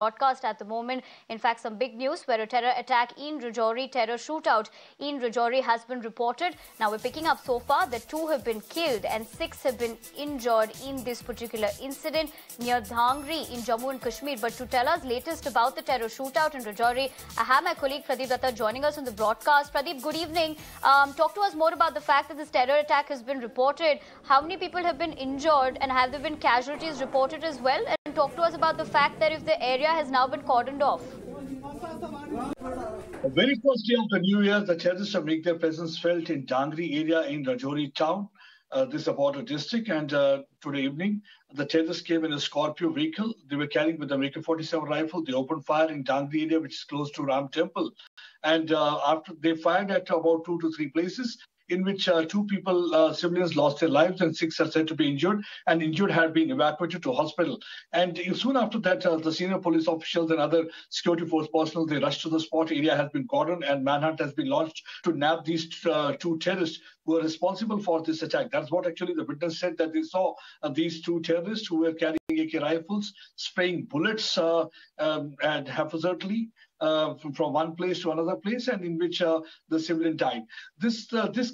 broadcast at the moment. In fact, some big news where a terror attack in Rajouri, terror shootout in Rajouri has been reported. Now, we're picking up so far that 2 have been killed and 6 have been injured in this particular incident near Dhangri in Jammu and Kashmir. But to tell us latest about the terror shootout in Rajouri, I have my colleague Pradeep Datta joining us on the broadcast. Pradeep, good evening. Talk to us more about the fact that this terror attack has been reported. How many people have been injured and have there been casualties reported as well? And talk to us about the fact that if the area has now been cordoned off. The very first day of the new year, the terrorists have made their presence felt in Dhangri area in Rajouri town. This is a border district, and today evening, the terrorists came in a Scorpio vehicle. They were carrying with them AK-47 rifle. They opened fire in Dhangri area, which is close to Ram Temple. And after they fired at about 2 to 3 places, in which 2 people, civilians, lost their lives and 6 are said to be injured, and injured had been evacuated to hospital. And soon after that, the senior police officials and other security force personnel, they rushed to the spot. Area has been cordoned and manhunt has been launched to nab these 2 terrorists who are responsible for this attack. That's what actually the witness said, that they saw these 2 terrorists who were carrying AK rifles, spraying bullets and haphazardly from one place to another place, and in which the civilian died. This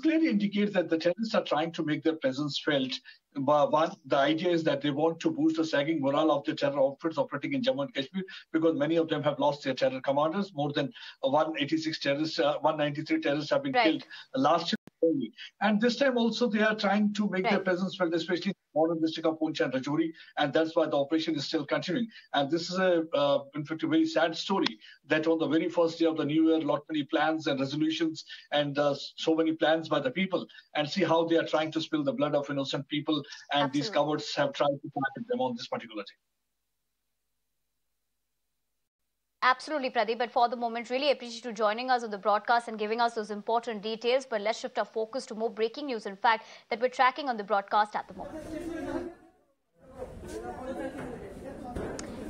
clearly indicates that the terrorists are trying to make their presence felt. One, the idea is that they want to boost the sagging morale of the terror outfits operating in Jammu and Kashmir, because many of them have lost their terror commanders. More than 186 terrorists, 193 terrorists have been killed last year only. And this time also they are trying to make their presence felt, especially in the modern district of Poonch and Rajouri, and that's why the operation is still continuing. And this is in fact, a very sad story that on the very first day of the new year, lot many plans and resolutions and so many plans by the people, and see how they are trying to spill the blood of innocent people, and these cowards have tried to target them on this particular day. Absolutely, Pradeep. But for the moment, really appreciate you joining us on the broadcast and giving us those important details. But let's shift our focus to more breaking news, in fact, that we're tracking on the broadcast at the moment.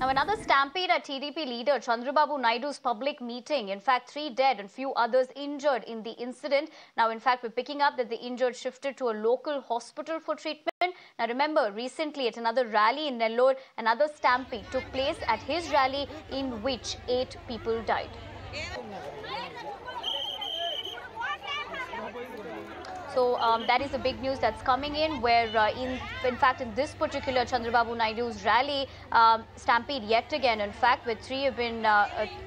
Now, another stampede at TDP leader Chandrababu Naidu's public meeting. In fact, 3 dead and few others injured in the incident. Now, in fact, we're picking up that the injured shifted to a local hospital for treatment. Now, remember, recently at another rally in Nellore, another stampede took place at his rally in which 8 people died. So that is the big news that's coming in, where in fact in this particular Chandrababu Naidu's rally, stampede yet again, in fact, where 3 have been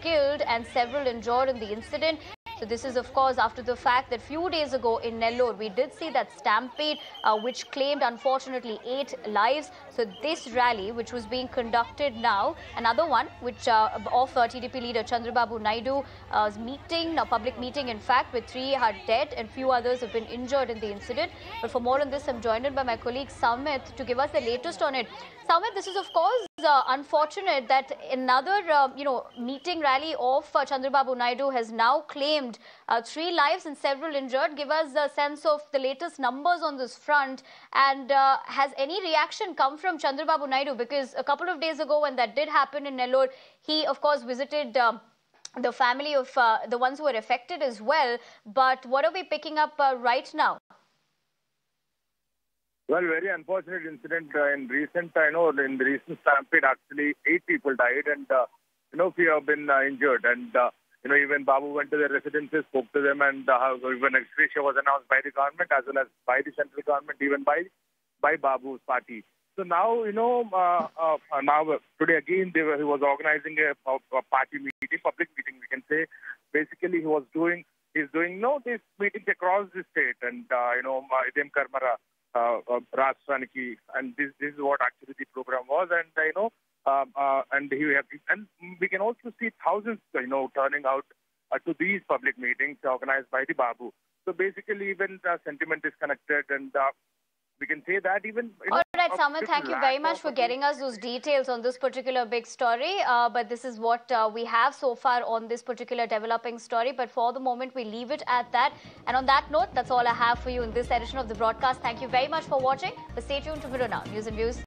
killed and several injured in the incident. So this is, of course, after the fact that few days ago in Nellore, we did see that stampede, which claimed, unfortunately, 8 lives. So this rally, which was being conducted now, another one, which of TDP leader Chandrababu Naidu's meeting, a public meeting, in fact, with 3 are dead and few others have been injured in the incident. But for more on this, I'm joined by my colleague Samit to give us the latest on it. Samit, this is, of course, unfortunate that another, meeting rally of Chandrababu Naidu has now claimed 3 lives and several injured. Give us a sense of the latest numbers on this front, and has any reaction come from Chandrababu Naidu? Because a couple of days ago, when that did happen in Nellore, he, of course, visited the family of the ones who were affected as well. But what are we picking up right now? Well, very unfortunate incident in recent, in the recent stampede, actually 8 people died and, few have been injured. And, even Babu went to their residences, spoke to them, and even a gratia was announced by the government as well as by the central government, even by Babu's party. So now, today again, he was organizing a party meeting, public meeting, we can say. Basically, he's doing these meetings across the state, and, Idem Karmara. Rashtraniki, and this is what actually the program was, and and we can also see thousands turning out to these public meetings organized by the Babu. So basically, even the sentiment is connected, and we can say that even. All right, Samit, thank you very much for getting us those details on this particular big story. But this is what we have so far on this particular developing story. But for the moment, we leave it at that. And on that note, that's all I have for you in this edition of the broadcast. Thank you very much for watching. But stay tuned to Video Now, News and Views.